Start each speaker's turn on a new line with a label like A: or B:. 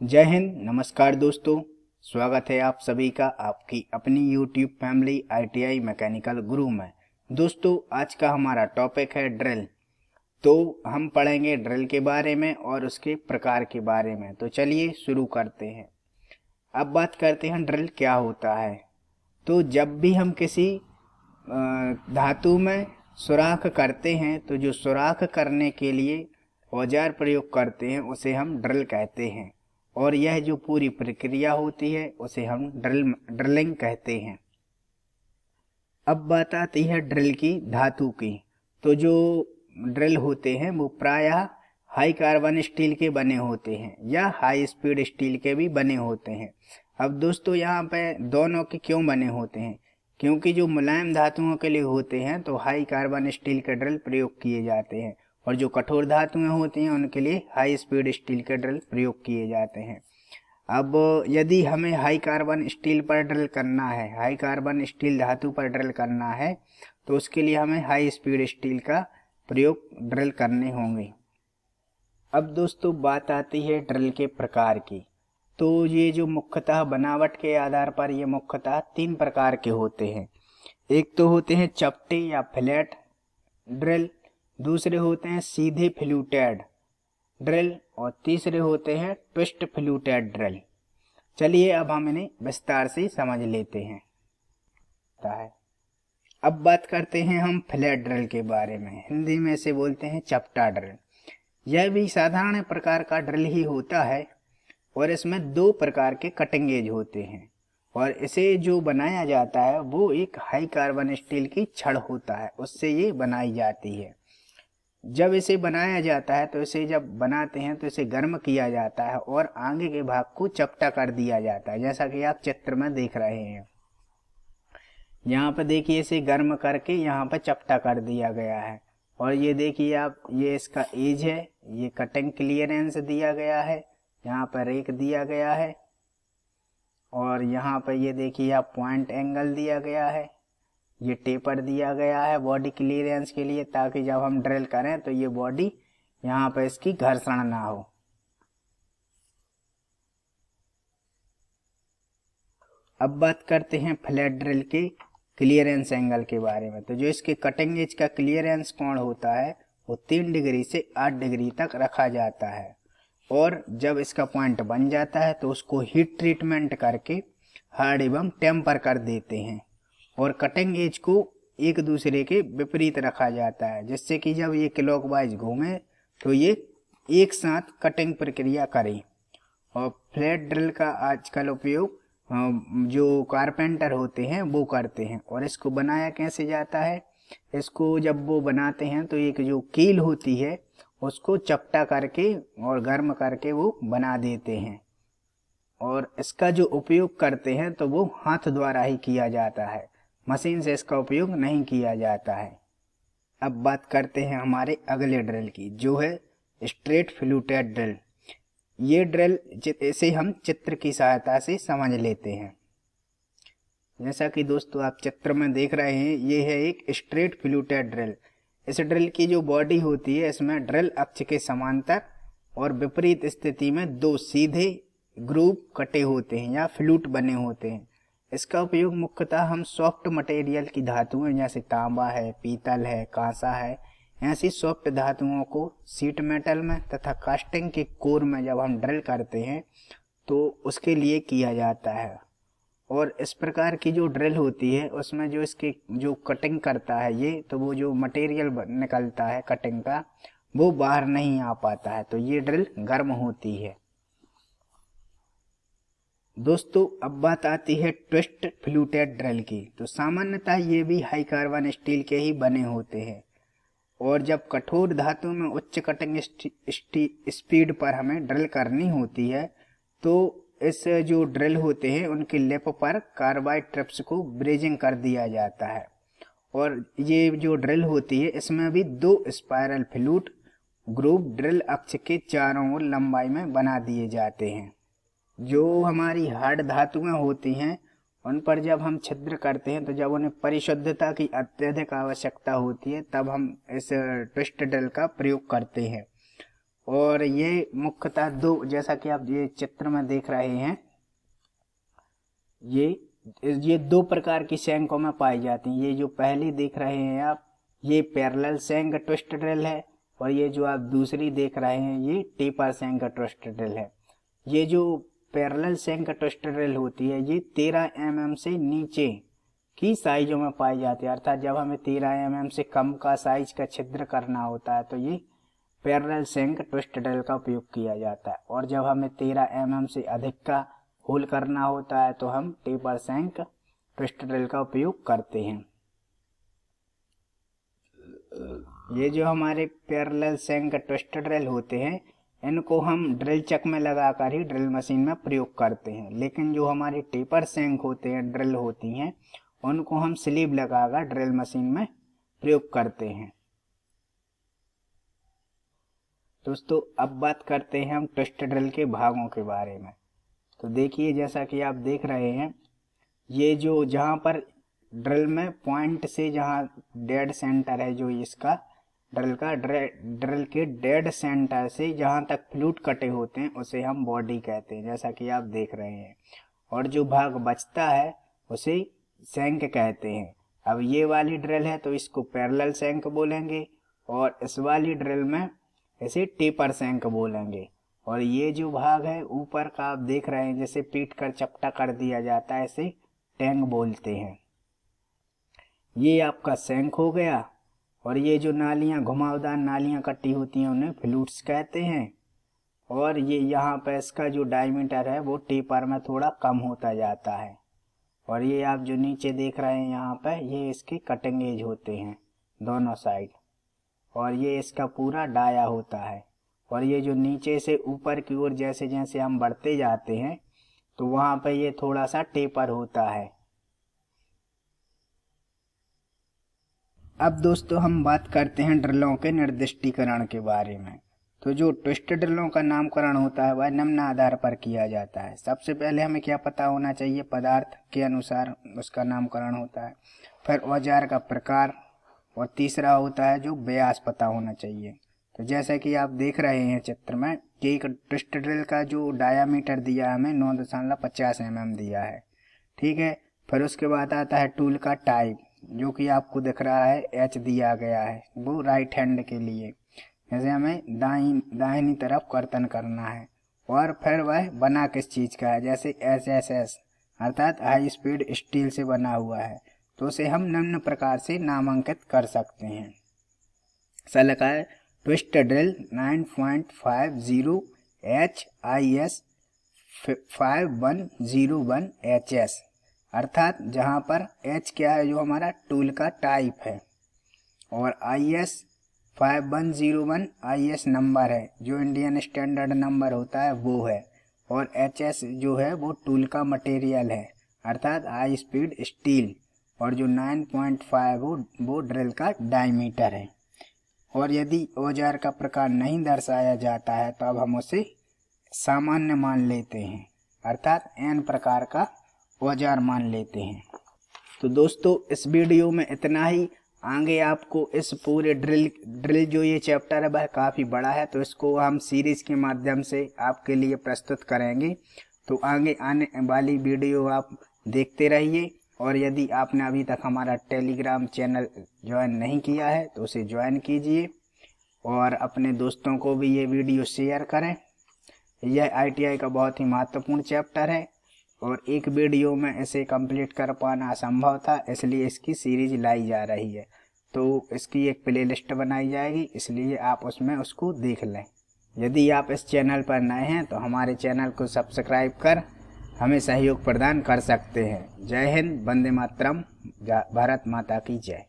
A: जय हिंद। नमस्कार दोस्तों, स्वागत है आप सभी का आपकी अपनी YouTube फैमिली ITI मैकेनिकल गुरु में। दोस्तों, आज का हमारा टॉपिक है ड्रिल। तो हम पढ़ेंगे ड्रिल के बारे में और उसके प्रकार के बारे में। तो चलिए शुरू करते हैं। अब बात करते हैं ड्रिल क्या होता है। तो जब भी हम किसी धातु में सुराख करते हैं तो जो सुराख करने के लिए औजार प्रयोग करते हैं उसे हम ड्रिल कहते हैं, और यह जो पूरी प्रक्रिया होती है उसे हम ड्रिलिंग कहते हैं। अब बात आती है ड्रिल की धातु की। तो जो ड्रिल होते हैं वो प्रायः हाई कार्बन स्टील के बने होते हैं या हाई स्पीड स्टील के भी बने होते हैं। अब दोस्तों, यहाँ पे दोनों के क्यों बने होते हैं? क्योंकि जो मुलायम धातुओं के लिए होते हैं तो हाई कार्बन स्टील के ड्रिल प्रयोग किए जाते हैं, और जो कठोर धातुएं होती हैं उनके लिए हाई स्पीड स्टील के ड्रिल प्रयोग किए जाते हैं। अब यदि हमें हाई कार्बन स्टील पर ड्रिल करना है, हाई कार्बन स्टील धातु पर ड्रिल करना है, तो उसके लिए हमें हाई स्पीड स्टील का प्रयोग ड्रिल करने होंगे। अब दोस्तों, बात आती है ड्रिल के प्रकार की। तो ये जो मुख्यतः बनावट के आधार पर ये मुख्यतः 3 प्रकार के होते हैं। एक तो होते हैं चपटे या फ्लैट ड्रिल, दूसरे होते हैं सीधे फ्लूटेड ड्रिल, और तीसरे होते हैं ट्विस्ट फ्लूटेड ड्रिल। चलिए अब हम इन्हें विस्तार से समझ लेते हैं। अब बात करते हैं हम फ्लैट ड्रिल के बारे में। हिंदी में इसे बोलते हैं चपटा ड्रिल। यह भी साधारण प्रकार का ड्रिल ही होता है, और इसमें 2 प्रकार के कटिंग एज होते हैं, और इसे जो बनाया जाता है वो एक हाई कार्बन स्टील की छड़ होता है, उससे ये बनाई जाती है। जब इसे बनाया जाता है तो इसे जब बनाते हैं तो इसे गर्म किया जाता है और आगे के भाग को चपटा कर दिया जाता है, जैसा कि आप चित्र में देख रहे हैं। यहाँ पर देखिए, इसे गर्म करके यहाँ पर चपटा कर दिया गया है, और ये देखिए आप, ये इसका एज है, ये कटिंग क्लियरेंस दिया गया है, यहाँ पर रेक दिया गया है, और यहाँ पर ये देखिए आप पॉइंट एंगल दिया गया है, ये टेपर दिया गया है बॉडी क्लियरेंस के लिए, ताकि जब हम ड्रिल करें तो ये बॉडी यहाँ पर इसकी घर्षण ना हो। अब बात करते हैं फ्लैट ड्रिल के क्लियरेंस एंगल के बारे में। तो जो इसके कटिंग एज का क्लियरेंस कोण होता है वो 3 डिग्री से 8 डिग्री तक रखा जाता है, और जब इसका पॉइंट बन जाता है तो उसको हीट ट्रीटमेंट करके हार्ड एवं टेम्पर कर देते हैं, और कटिंग एज को एक दूसरे के विपरीत रखा जाता है, जिससे कि जब ये क्लॉकवाइज घूमे तो ये एक साथ कटिंग प्रक्रिया करे। और फ्लैट ड्रिल का आजकल उपयोग जो कारपेंटर होते हैं वो करते हैं। और इसको बनाया कैसे जाता है? इसको जब वो बनाते हैं तो एक जो कील होती है उसको चपटा करके और गर्म करके वो बना देते हैं, और इसका जो उपयोग करते हैं तो वो हाथ द्वारा ही किया जाता है, मशीन से इसका उपयोग नहीं किया जाता है। अब बात करते हैं हमारे अगले ड्रिल की, जो है स्ट्रेट फ्लूटेड ड्रिल। ये ड्रिल इसे हम चित्र की सहायता से समझ लेते हैं। जैसा कि दोस्तों आप चित्र में देख रहे हैं, ये है एक स्ट्रेट फ्लूटेड ड्रिल। इस ड्रिल की जो बॉडी होती है, इसमें ड्रिल अक्ष के समांतर और विपरीत स्थिति में 2 सीधे ग्रूव कटे होते हैं या फ्लूट बने होते हैं। इसका उपयोग मुख्यतः हम सॉफ्ट मटेरियल की धातुएं जैसे तांबा है, पीतल है, कांसा है, ऐसी सॉफ्ट धातुओं को शीट मेटल में तथा कास्टिंग के कोर में जब हम ड्रिल करते हैं तो उसके लिए किया जाता है। और इस प्रकार की जो ड्रिल होती है उसमें जो इसके जो कटिंग करता है ये, तो वो जो मटेरियल निकलता है कटिंग का वो बाहर नहीं आ पाता है, तो ये ड्रिल गर्म होती है। दोस्तों, अब बात आती है ट्विस्ट फ्लूटेड ड्रिल की। तो सामान्यतः ये भी हाई कार्बन स्टील के ही बने होते हैं, और जब कठोर धातु में उच्च कटिंग स्पीड पर हमें ड्रिल करनी होती है तो इस जो ड्रिल होते हैं उनकी लिप पर कार्बाइड ट्रिप्स को ब्रेजिंग कर दिया जाता है, और ये जो ड्रिल होती है इसमें भी 2 स्पाइरल फ्लूट ग्रूव ड्रिल अक्ष के चारों ओर लंबाई में बना दिए जाते हैं। जो हमारी हार्ड धातुएं होती हैं उन पर जब हम छिद्र करते हैं तो जब उन्हें परिशुद्धता की अत्यधिक आवश्यकता होती है तब हम इस ट्विस्ट ड्रिल का प्रयोग करते हैं। और ये मुख्यतः दो, जैसा कि आप ये चित्र में देख रहे हैं, ये दो प्रकार की शंकों में पाई जाती हैं। ये जो पहली देख रहे हैं आप, ये पैरेलल शंक ट्विस्ट ड्रिल है, और ये जो आप दूसरी देख रहे हैं ये टेपर शंक ट्विस्ट ड्रिल है। ये जो पैरेलल शंक ट्विस्ट ड्रिल होती है ये 13 mm से नीचे की साइजों में पाई जाती है, अर्थात जब हमें 13 mm से कम का साइज का छिद्र करना होता है तो ये पैरेलल शंक ट्विस्ट ड्रिल का उपयोग किया जाता है, और जब हमें 13 mm से अधिक का होल करना होता है तो हम टेपर शंक ट्विस्ट ड्रिल का उपयोग करते हैं। ये जो हमारे पैरेलल शंक ट्विस्ट ड्रिल होते हैं इनको हम ड्रिल चक में लगाकर ही ड्रिल मशीन में प्रयोग करते हैं, लेकिन जो हमारे टेपर शंक होते हैं, ड्रिल होती हैं, उनको हम स्लीव लगाकर ड्रिल मशीन में प्रयोग करते हैं। दोस्तों अब बात करते हैं हम ट्विस्ट ड्रिल के भागों के बारे में। तो देखिए, जैसा कि आप देख रहे हैं, ये जो जहाँ पर ड्रिल में पॉइंट से जहाँ डेड सेंटर है, जो इसका ड्रिल का ड्रिल के डेड सेंटर से जहाँ तक फ्लूट कटे होते हैं उसे हम बॉडी कहते हैं, जैसा कि आप देख रहे हैं। और जो भाग बचता है उसे शंक कहते हैं। अब ये वाली ड्रिल है तो इसको पैरेलल शंक बोलेंगे, और इस वाली ड्रिल में इसे टेपर शंक बोलेंगे। और ये जो भाग है ऊपर का आप देख रहे हैं, जैसे पीट कर चपटा कर दिया जाता है, इसे टैंक बोलते हैं। ये आपका शंक हो गया। और ये जो नालियाँ, घुमावदार नालियाँ कटी होती हैं उन्हें फ्लूट्स कहते हैं। और ये यहाँ पे इसका जो डायमीटर है वो टेपर में थोड़ा कम होता जाता है। और ये आप जो नीचे देख रहे हैं यहाँ पे, ये इसके कटिंग एज होते हैं दोनों साइड, और ये इसका पूरा डाया होता है। और ये जो नीचे से ऊपर की ओर जैसे जैसे हम बढ़ते जाते हैं तो वहाँ पे ये थोड़ा सा टेपर होता है। अब दोस्तों हम बात करते हैं ड्रिलों के निर्दिष्टीकरण के बारे में। तो जो ट्विस्ट ड्रिलों का नामकरण होता है वह निम्न आधार पर किया जाता है। सबसे पहले हमें क्या पता होना चाहिए, पदार्थ के अनुसार उसका नामकरण होता है। फिर औजार का प्रकार, और तीसरा होता है जो व्यास पता होना चाहिए। तो जैसे कि आप देख रहे हैं चित्र में कि एक ट्विस्ट ड्रिल का जो डायामीटर दिया है हमें 9.50 mm दिया है, ठीक है। फिर उसके बाद आता है टूल का टाइप, जो कि आपको दिख रहा है एच दिया गया है, वो राइट हैंड के लिए, जैसे हमें दाहिनी तरफ कर्तन करना है। और फिर वह बना किस चीज़ का है, जैसे SSS अर्थात हाई स्पीड स्टील से बना हुआ है, तो उसे हम निम्न प्रकार से नामांकित कर सकते हैं। सलाह है ट्विस्ट ड्रिल 9.50 HIS 5101 HS, अर्थात जहाँ पर H क्या है, जो हमारा टूल का टाइप है, और IS 5101 IS नंबर है, जो इंडियन स्टैंडर्ड नंबर होता है वो है, और HS जो है वो टूल का मटेरियल है, अर्थात हाई स्पीड स्टील, और जो 9.5 वो ड्रिल का डायमीटर है। और यदि औजार का प्रकार नहीं दर्शाया जाता है तो अब हम उसे सामान्य मान लेते हैं, अर्थात N प्रकार का औजार मान लेते हैं। तो दोस्तों इस वीडियो में इतना ही। आगे आपको इस पूरे ड्रिल जो ये चैप्टर है वह काफ़ी बड़ा है, तो इसको हम सीरीज़ के माध्यम से आपके लिए प्रस्तुत करेंगे। तो आगे आने वाली वीडियो आप देखते रहिए, और यदि आपने अभी तक हमारा टेलीग्राम चैनल ज्वाइन नहीं किया है तो उसे ज्वाइन कीजिए, और अपने दोस्तों को भी ये वीडियो शेयर करें। यह ITI का बहुत ही महत्वपूर्ण चैप्टर है, और एक वीडियो में इसे कंप्लीट कर पाना असंभव था, इसलिए इसकी सीरीज लाई जा रही है। तो इसकी एक प्लेलिस्ट बनाई जाएगी, इसलिए आप उसमें उसको देख लें। यदि आप इस चैनल पर नए हैं तो हमारे चैनल को सब्सक्राइब कर हमें सहयोग प्रदान कर सकते हैं। जय हिंद, वंदे मातरम, भारत माता की जय।